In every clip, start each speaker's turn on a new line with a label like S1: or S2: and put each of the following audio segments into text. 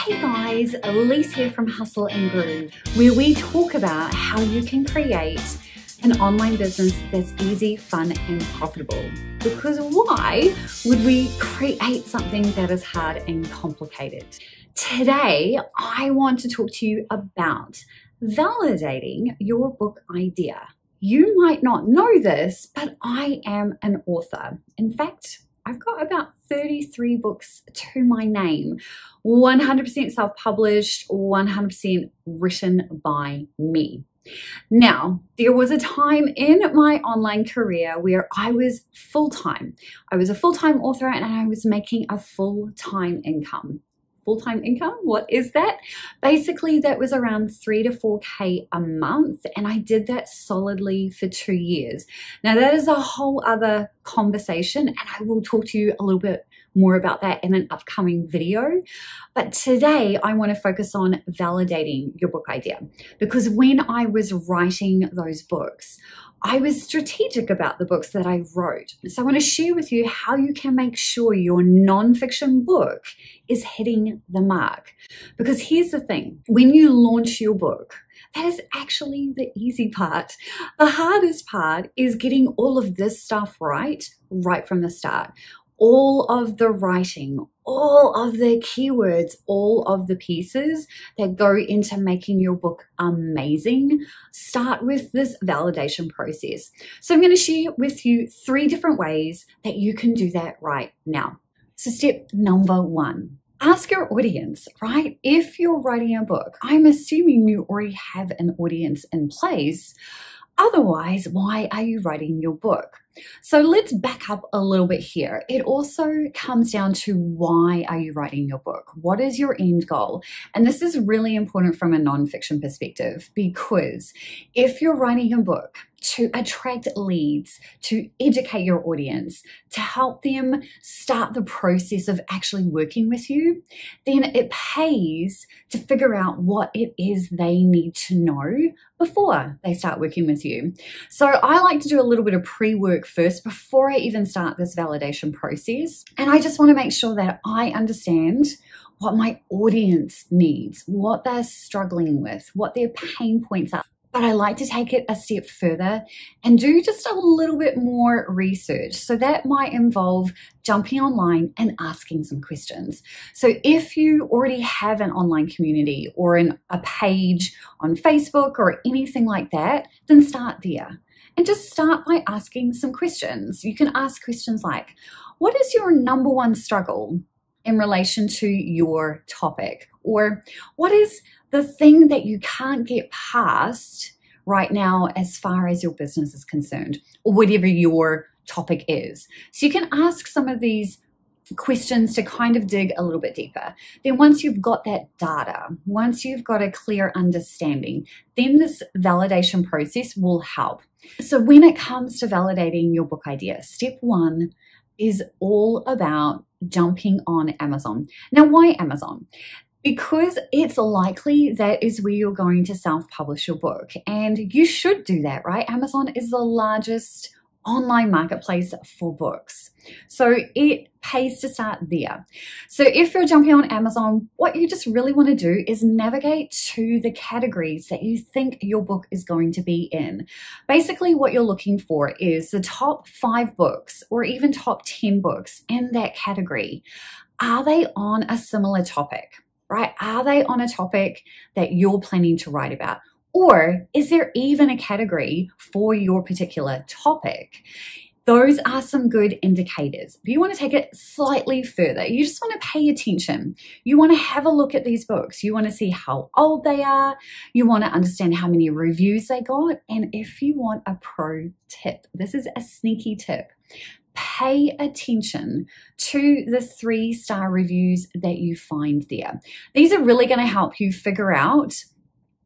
S1: Hey guys, Elise here from Hustle and Groove, where we talk about how you can create an online business that's easy, fun, and profitable. Because why would we create something that is hard and complicated? Today, I want to talk to you about validating your book idea. You might not know this, but I am an author. In fact, I've got about 33 books to my name, 100% self-published, 100% written by me. Now, there was a time in my online career where I was full-time. I was a full-time author and I was making a full-time income. Full-time income? What is that? Basically, that was around 3 to 4K a month, and I did that solidly for 2 years. Now, that is a whole other conversation, and I will talk to you a little bit more about that in an upcoming video. But today, I want to focus on validating your book idea, because when I was writing those books, I was strategic about the books that I wrote. So I want to share with you how you can make sure your nonfiction book is hitting the mark. Because here's the thing, when you launch your book, that is actually the easy part. The hardest part is getting all of this stuff right from the start. All of the writing, all of the keywords, all of the pieces that go into making your book amazing start with this validation process. So I'm going to share with you 3 different ways that you can do that right now. So step number 1. Ask your audience, right? If you're writing a book, I'm assuming you already have an audience in place. Otherwise, why are you writing your book? So let's back up a little bit here. It also comes down to why are you writing your book? What is your end goal? And this is really important from a nonfiction perspective, because if you're writing a book to attract leads, to educate your audience, to help them start the process of actually working with you, then it pays to figure out what it is they need to know before they start working with you. So I like to do a little bit of pre-work first before I even start this validation process. And I just want to make sure that I understand what my audience needs, what they're struggling with, what their pain points are. But I like to take it a step further and do just a little bit more research. So that might involve jumping online and asking some questions. So if you already have an online community or a page on Facebook or anything like that, then start there. And just start by asking some questions. You can ask questions like, what is your number one struggle in relation to your topic? Or what is the thing that you can't get past right now as far as your business is concerned, or whatever your topic is? So you can ask some of these questions to kind of dig a little bit deeper. Then once you've got that data, once you've got a clear understanding, then this validation process will help. So when it comes to validating your book idea, step 1 is all about jumping on Amazon. Now, why Amazon? Because it's likely that is where you're going to self-publish your book, and you should do that, right? Amazon is the largest online marketplace for books. So it pays to start there. So if you're jumping on Amazon, what you just really want to do is navigate to the categories that you think your book is going to be in. Basically, what you're looking for is the top 5 books or even top 10 books in that category. Are they on a similar topic, right? Are they on a topic that you're planning to write about? Or is there even a category for your particular topic? Those are some good indicators. But you want to take it slightly further. You just want to pay attention. You want to have a look at these books. You want to see how old they are. You want to understand how many reviews they got. And if you want a pro tip, this is a sneaky tip. Pay attention to the 3-star reviews that you find there. These are really going to help you figure out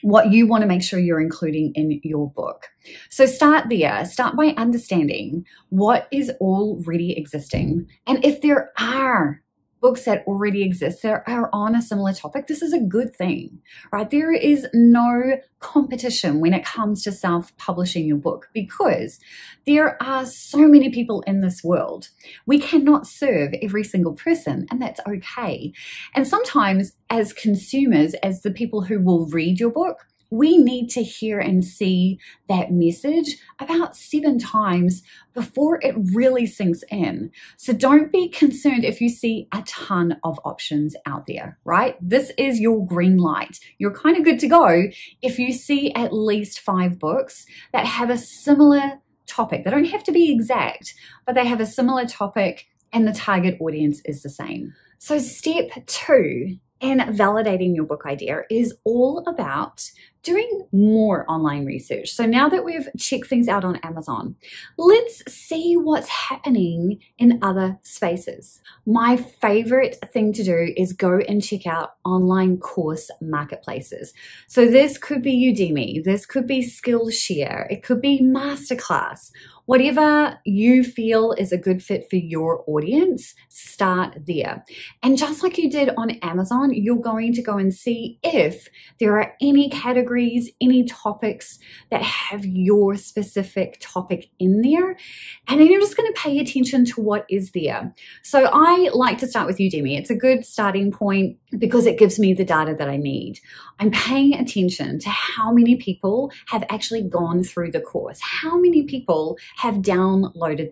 S1: what you want to make sure you're including in your book. So start there. Start by understanding what is already existing. And if there are books that already exist that are on a similar topic, this is a good thing, right? There is no competition when it comes to self-publishing your book because there are so many people in this world. We cannot serve every single person, and that's okay. And sometimes as consumers, as the people who will read your book, we need to hear and see that message about 7 times before it really sinks in. So don't be concerned if you see a ton of options out there, right? This is your green light. You're kind of good to go if you see at least 5 books that have a similar topic. They don't have to be exact, but they have a similar topic and the target audience is the same. So step 2 in validating your book idea is all about doing more online research. So now that we've checked things out on Amazon, let's see what's happening in other spaces. My favorite thing to do is go and check out online course marketplaces. So this could be Udemy, this could be Skillshare, it could be Masterclass. Whatever you feel is a good fit for your audience, start there. And just like you did on Amazon, you're going to go and see if there are any categories, any topics that have your specific topic in there. And then you're just going to pay attention to what is there. So I like to start with Udemy. It's a good starting point because it gives me the data that I need. I'm paying attention to how many people have actually gone through the course, how many people have downloaded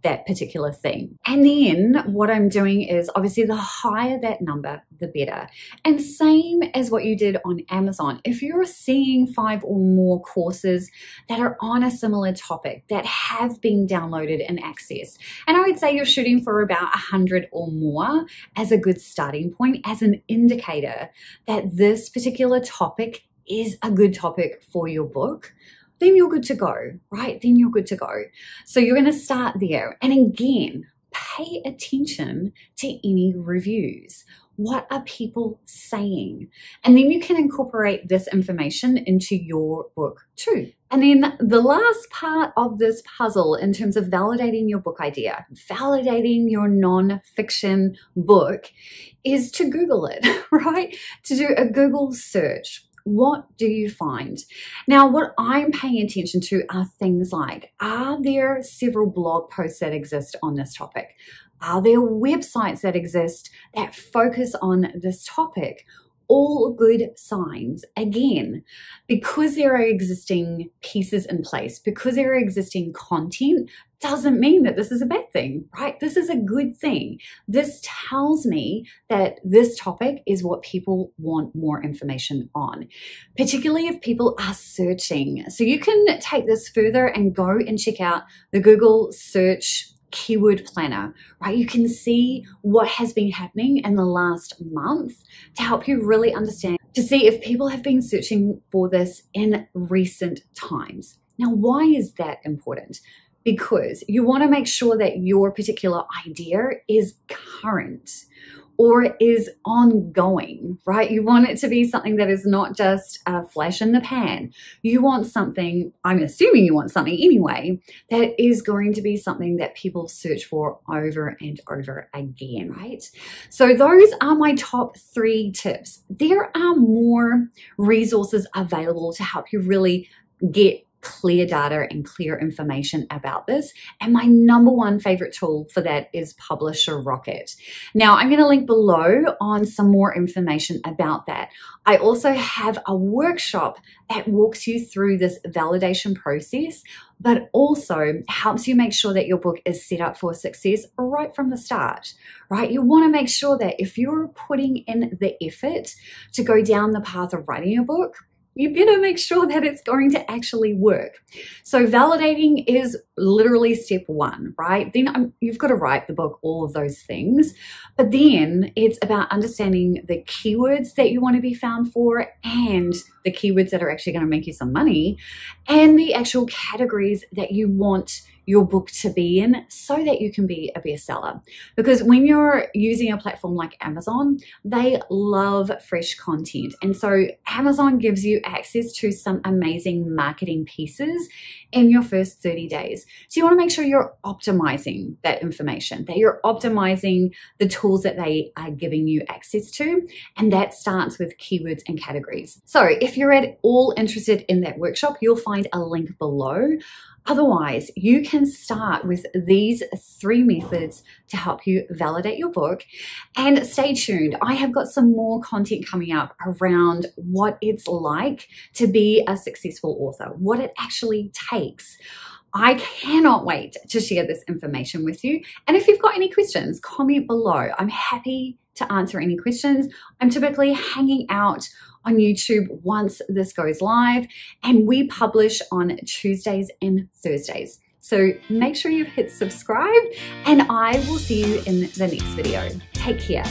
S1: that particular thing. And then what I'm doing is obviously the higher that number, the better. And same as what you did on Amazon. If you're seeing 5 or more courses that are on a similar topic that have been downloaded and accessed, and I would say you're shooting for about 100 or more as a good starting point, as an indicator that this particular topic is a good topic for your book, then you're good to go, right? Then you're good to go. So you're going to start there. And again, pay attention to any reviews. What are people saying? And then you can incorporate this information into your book too. And then the last part of this puzzle in terms of validating your book idea, validating your non-fiction book, is to Google it, right? To do a Google search. What do you find? Now, what I'm paying attention to are things like, are there several blog posts that exist on this topic? Are there websites that exist that focus on this topic? All good signs. Again, because there are existing pieces in place, because there are existing content, doesn't mean that this is a bad thing, right? This is a good thing. This tells me that this topic is what people want more information on, particularly if people are searching. So you can take this further and go and check out the Google search keyword planner, right? You can see what has been happening in the last month to help you really understand, to see if people have been searching for this in recent times. Now, why is that important? Because you want to make sure that your particular idea is current or is ongoing, right? You want it to be something that is not just a flash in the pan. You want something, I'm assuming you want something anyway, that is going to be something that people search for over and over again, right? So those are my top 3 tips. There are more resources available to help you really get clear data and clear information about this. And my number 1 favorite tool for that is Publisher Rocket. Now, I'm going to link below on some more information about that. I also have a workshop that walks you through this validation process, but also helps you make sure that your book is set up for success right from the start, right? You want to make sure that if you're putting in the effort to go down the path of writing your book, you better make sure that it's going to actually work. So validating is literally step 1, right? Then you've got to write the book, all of those things. But then it's about understanding the keywords that you want to be found for and the keywords that are actually going to make you some money and the actual categories that you want your book to be in so that you can be a bestseller. Because when you're using a platform like Amazon, they love fresh content. And so Amazon gives you access to some amazing marketing pieces in your first 30 days. So you want to make sure you're optimizing that information, that you're optimizing the tools that they are giving you access to. And that starts with keywords and categories. So if you're at all interested in that workshop, you'll find a link below. Otherwise, you can start with these 3 methods to help you validate your book. And stay tuned. I have got some more content coming up around what it's like to be a successful author, what it actually takes. I cannot wait to share this information with you. And if you've got any questions, comment below. I'm happy to answer any questions. I'm typically hanging out on YouTube once this goes live, and we publish on Tuesdays and Thursdays. So make sure you've hit subscribe, and I will see you in the next video. Take care.